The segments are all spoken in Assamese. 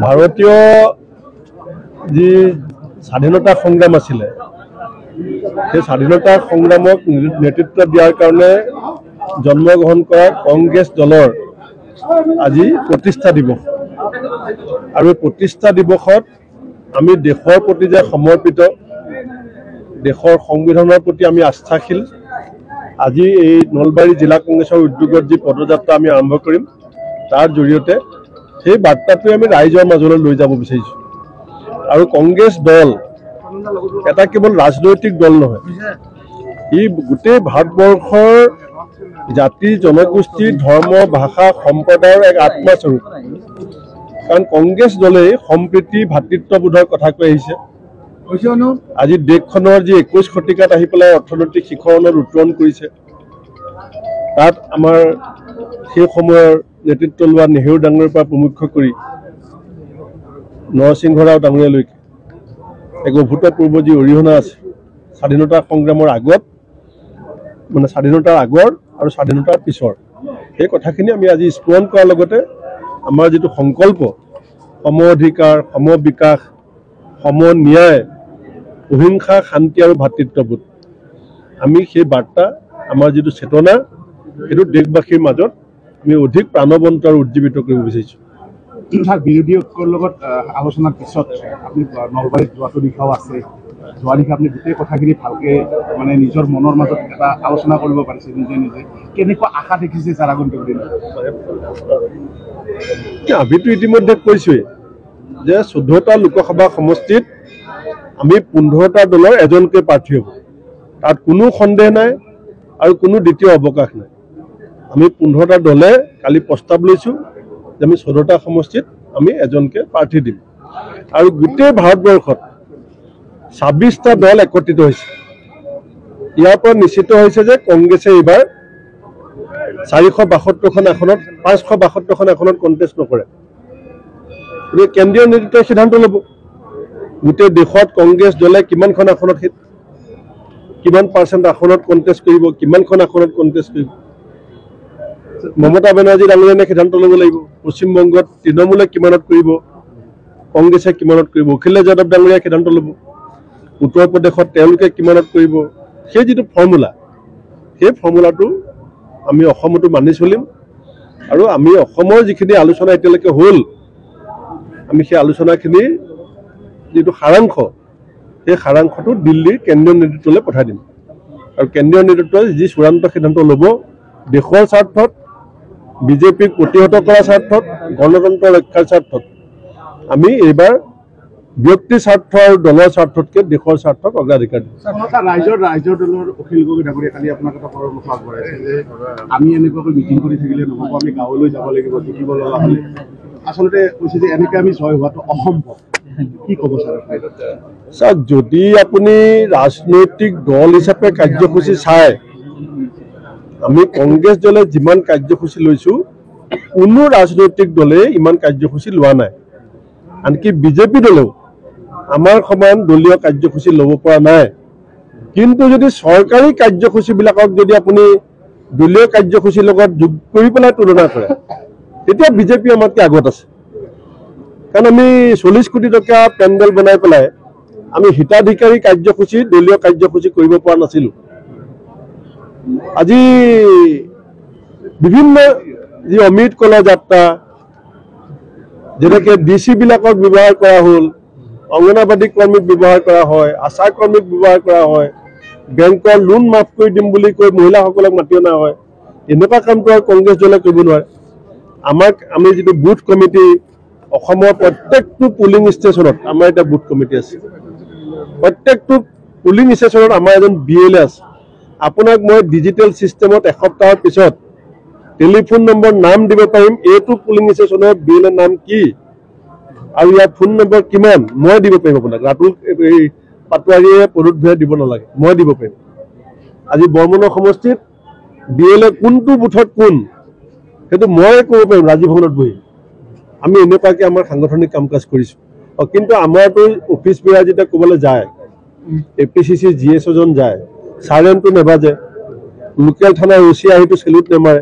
ভাৰতীয় যি স্বাধীনতা সংগ্ৰাম আছিলে সেই স্বাধীনতা সংগ্ৰামক নেতৃত্ব দিয়াৰ কাৰণে জন্মগ্ৰহণ কৰা কংগ্ৰেছ দলৰ আজি প্ৰতিষ্ঠা দিৱস আৰু প্ৰতিষ্ঠা দিৱসত আমি দেশৰ প্ৰতি যে সমৰ্পিত দেশৰ সংবিধানৰ প্ৰতি আমি আস্থাশীল আজি এই নলবাৰী জিলা কংগ্ৰেছৰ উদ্যোগত যি পদযাত্ৰা আমি আৰম্ভ কৰিম তাৰ জৰিয়তে সেই বাৰ্তাটোৱে আমি ৰাইজৰ মাজলৈ লৈ যাব বিচাৰিছোঁ আৰু কংগ্ৰেছ দল এটা কেৱল ৰাজনৈতিক দল নহয় ই গোটেই ভাৰতবৰ্ষৰ জাতি জনগোষ্ঠী ধৰ্ম ভাষা সম্প্ৰদায়ৰ এক আত্মাস্বৰূপ কাৰণ কংগ্ৰেছ দলেই সম্প্ৰীতি ভাতৃত্ববোধৰ কথা কৈ আহিছে আজি দেশখনৰ যি 21 শতিকাত আহি পেলাই অৰ্থনৈতিক শিখৰণত উত্তৰণ কৰিছে তাত আমাৰ সেই সময়ৰ নেতৃত্ব লোৱা নেহেৰু ডাঙৰীয়াৰ পৰা প্ৰমুখ্য কৰি নৰসিংহ ৰাও ডাঙৰীয়ালৈকে এক অভূতপূৰ্ব যি অৰিহণা আছে স্বাধীনতা সংগ্ৰামৰ আগত মানে স্বাধীনতাৰ আগৰ আৰু স্বাধীনতাৰ পিছৰ সেই কথাখিনি আমি আজি স্মৰণ কৰাৰ লগতে আমাৰ যিটো সংকল্প সম অধিকাৰ সম বিকাশ সম ন্যায় অহিংসা শান্তি আৰু ভাতৃত্ববোধ আমি সেই বাৰ্তা আমাৰ যিটো চেতনা সেইটো দেশবাসীৰ মাজত আমি অধিক প্ৰাণৱন্ত আৰু উজ্জীৱিত কৰিব বিচাৰিছোঁ বিৰোধী ঐক্যৰ লগত আলোচনাৰ পিছত আপুনি নলবাৰীত যোৱাটো দিশাও আছে যোৱা দিশা আপুনি গোটেই কথাখিনি ভালকৈ মানে নিজৰ মনৰ মাজত এটা আলোচনা কৰিব পাৰিছে নিজে নিজে কেনেকুৱা আশা দেখিছে ছাৰ আগন্তুক দিনত আমিতো ইতিমধ্যে কৈছোঁৱেই যে 14টা লোকসভা সমষ্টিত আমি 15টা দলৰ এজনকৈ প্ৰাৰ্থী হ'ব তাত কোনো সন্দেহ নাই আৰু কোনো দ্বিতীয় অৱকাশ নাই আমি 15টা দলে কালি প্ৰস্তাৱ লৈছোঁ যে আমি 14টা সমষ্টিত আমি এজনকৈ প্ৰাৰ্থী দিম আৰু গোটেই ভাৰতবৰ্ষত 26টা দল একত্ৰিত হৈছে ইয়াৰ পৰা নিশ্চিত হৈছে যে কংগ্ৰেছে এইবাৰ 472খন আসনত 572খন আসনত কণ্টেষ্ট নকৰে গতিকে কেন্দ্ৰীয় নেতৃত্বই সিদ্ধান্ত ল'ব গোটেই দেশত কংগ্ৰেছ দলে কিমানখন আসনত কিমান পাৰ্চেণ্ট আসনত কণ্টেষ্ট কৰিব কিমানখন আসনত কণ্টেষ্ট কৰিব মমতা বেনাৰ্জী ডাঙৰীয়ানে সিদ্ধান্ত ল'ব লাগিব পশ্চিমবংগত তৃণমূলে কিমানত কৰিব কংগ্ৰেছে কিমানত কৰিব অখিলেশ যাদৱ ডাঙৰীয়াই সিদ্ধান্ত ল'ব উত্তৰ প্ৰদেশত তেওঁলোকে কিমানত কৰিব সেই যিটো ফৰ্মুলা সেই ফৰ্মুলাটো আমি অসমতো মানি চলিম আৰু আমি অসমৰ যিখিনি আলোচনা এতিয়ালৈকে হ'ল আমি সেই আলোচনাখিনি যিটো সাৰাংশ সেই সাৰাংশটো দিল্লীৰ কেন্দ্ৰীয় নেতৃত্বলৈ পঠাই দিম আৰু কেন্দ্ৰীয় নেতৃত্বই যি চূড়ান্ত সিদ্ধান্ত ল'ব দেশৰ স্বাৰ্থত বিজেপিক প্ৰতিহত কৰাৰ স্বাৰ্থত গণতন্ত্ৰ ৰক্ষাৰ স্বাৰ্থত আমি এইবাৰ ব্যক্তিৰ স্বাৰ্থ আৰু দলৰ স্বাৰ্থতকৈ দেশৰ স্বাৰ্থক অগ্ৰাধিকাৰ দিম ৰাইজৰ দলৰ অখিল গগৈ ডাঙৰীয়া কালি আপোনাক এটা পৰামৰ্শ আগবঢ়াইছে যে আমি এনেকুৱাকৈ মিটিং কৰি থাকিলে নহ'ব আমি গাঁৱলৈ যাব লাগিব জিকিব লগা হ'লে আচলতে কৈছে যে এনেকৈ আমি জয় হোৱাটো অসম্ভৱ কি ক'ব ছাৰ যদি আপুনি ৰাজনৈতিক দল হিচাপে কাৰ্যসূচী চায় আমি কংগ্ৰেছ দলে যিমান কাৰ্যসূচী লৈছোঁ কোনো ৰাজনৈতিক দলে ইমান কাৰ্যসূচী লোৱা নাই আনকি বিজেপি দলেও আমাৰ সমান দলীয় কাৰ্যসূচী ল'ব পৰা নাই কিন্তু যদি চৰকাৰী কাৰ্যসূচীবিলাকক যদি আপুনি দলীয় কাৰ্যসূচীৰ লগত যোগ কৰি পেলাই তুলনা কৰে তেতিয়া বিজেপি আমাতকৈ আগত আছে কাৰণ আমি 40 কোটি টকা পেণ্ডেল বনাই পেলাই আমি হিতাধিকাৰী কাৰ্যসূচী দলীয় কাৰ্যসূচী কৰিব পৰা নাছিলোঁ আজি বিভিন্ন যি অমৃত কলা যাত্ৰা যেনেকৈ ডিচিবিলাকক ব্যৱহাৰ কৰা হ'ল অংগনবাদী কৰ্মীক ব্যৱহাৰ কৰা হয় আশা কৰ্মীক ব্যৱহাৰ কৰা হয় বেংকৰ লোন মাফ কৰি দিম বুলি কৈ মহিলাসকলক মাতি অনা হয় এনেকুৱা কামটো আৰু কংগ্ৰেছ দলে কৰিব নোৱাৰে আমি যিটো বুথ কমিটি অসমৰ প্ৰত্যেকটো পুলিং ষ্টেচনত আমাৰ এটা বুথ কমিটি আছে প্ৰত্যেকটো পুলিং ষ্টেচনত আমাৰ এজন BLA আছে আপোনাক মই ডিজিটেল চিষ্টেমত এসপ্তাহৰ পিছত টেলিফোন নম্বৰ নাম দিব পাৰিম এইটো পুলিং ষ্টেচনৰ BLA নাম কি আৰু ইয়াৰ ফোন নম্বৰ কিমান মই দিব পাৰিম আপোনাক ৰাতুল পাটোৱাৰীয়ে পৰুত ভূঞাই দিব নালাগে মই দিব পাৰিম আজি বৰমুনৰ সমষ্টিত BLA কোনটো বুথত কোন সেইটো মই ক'ব পাৰিম ৰাজীৱ ভৱনত বহি আমি এনেকুৱাকৈ আমাৰ সাংগঠনিক কাম কাজ কৰিছোঁ কিন্তু আমাৰতো অফিচ বেয়া যেতিয়া ক'বলৈ যায় APCC GS জন যায় চাইলেণ্টটো নেবাজে লোকেল থানাৰ OC আহিটো চেলুট নেমাৰে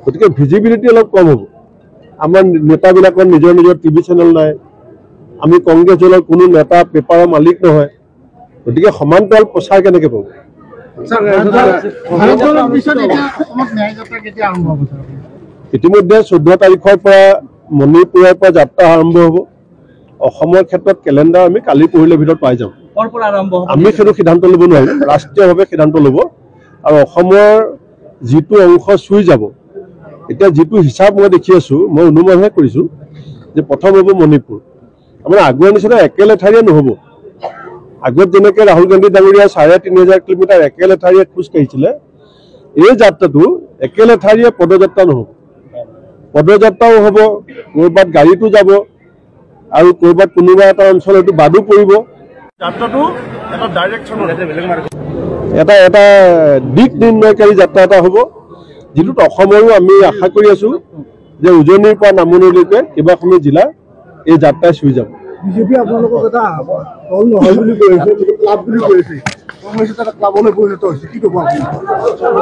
গতিকে ভিজিবিলিটি অলপ কম হ'ব আমাৰ নেতাবিলাকৰ নিজৰ নিজৰ টিভি চেনেল নাই, আমি কংগ্ৰেছ দলৰ কোনো নেতা পেপাৰৰ মালিক নহয়, গতিকে সমান্তৰাল প্ৰচাৰ কেনেকৈ পাব? ইতিমধ্যে 14 তাৰিখৰ পৰা মণিপুৰৰ পৰা যাত্ৰা আৰম্ভ হ'ব। অসমৰ ক্ষেত্ৰত কেলেণ্ডাৰ আমি কালি পৰহিলৰ ভিতৰত পাই যাম। আমি সেইটো সিদ্ধান্ত ল'ব নোৱাৰিম, ৰাষ্ট্ৰীয়ভাৱে সিদ্ধান্ত ল'ব। আৰু অসমৰ যিটো অংশ চুই যাব, এতিয়া যিটো হিচাপ মই দেখি আছোঁ, মই অনুমানহে কৰিছোঁ যে প্ৰথম হ'ব মণিপুৰ। আমাৰ আগৰ নিচিনা একেলেঠাৰিয়ে নহ'ব। আগত যেনেকৈ ৰাহুল গান্ধী ডাঙৰীয়া 3500 কিলোমিটাৰ একেলেঠাৰিয়ে খোজকাঢ়িছিলে, এই যাত্ৰাটো একেলেঠাৰিয়ে পদযাত্ৰা নহ'ব, পদযাত্ৰাও হ'ব, ক'ৰবাত গাড়ীটো যাব আৰু ক'ৰবাত কোনোবা এটা অঞ্চল হয়তো বাদো পৰিব। যাত্ৰাটো এটা ডাইৰেকশ্যনত এটা দিশ নিৰ্ণয়কাৰী যাত্ৰা এটা হ'ব, যিটোত অসমৰো আমি আশা কৰি আছোঁ যে উজনিৰ পৰা নামনিলৈকে কেইবাখনো জিলা এই যাত্ৰাই চুই যাব। বিজেপি আপোনালোকক এটা দল নহয় বুলি কৈ আছে, ক্লাব বুলি কৈ আছে, কংগ্ৰেছে এটা ক্লাবলৈ পৰিণত হৈছে, কি ক'ব আপুনি?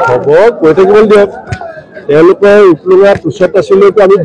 হ'ব, কৈ থাকিবলৈ দিয়ক। তেওঁলোকে উপলুঙা তুচত আছিলেতো আমি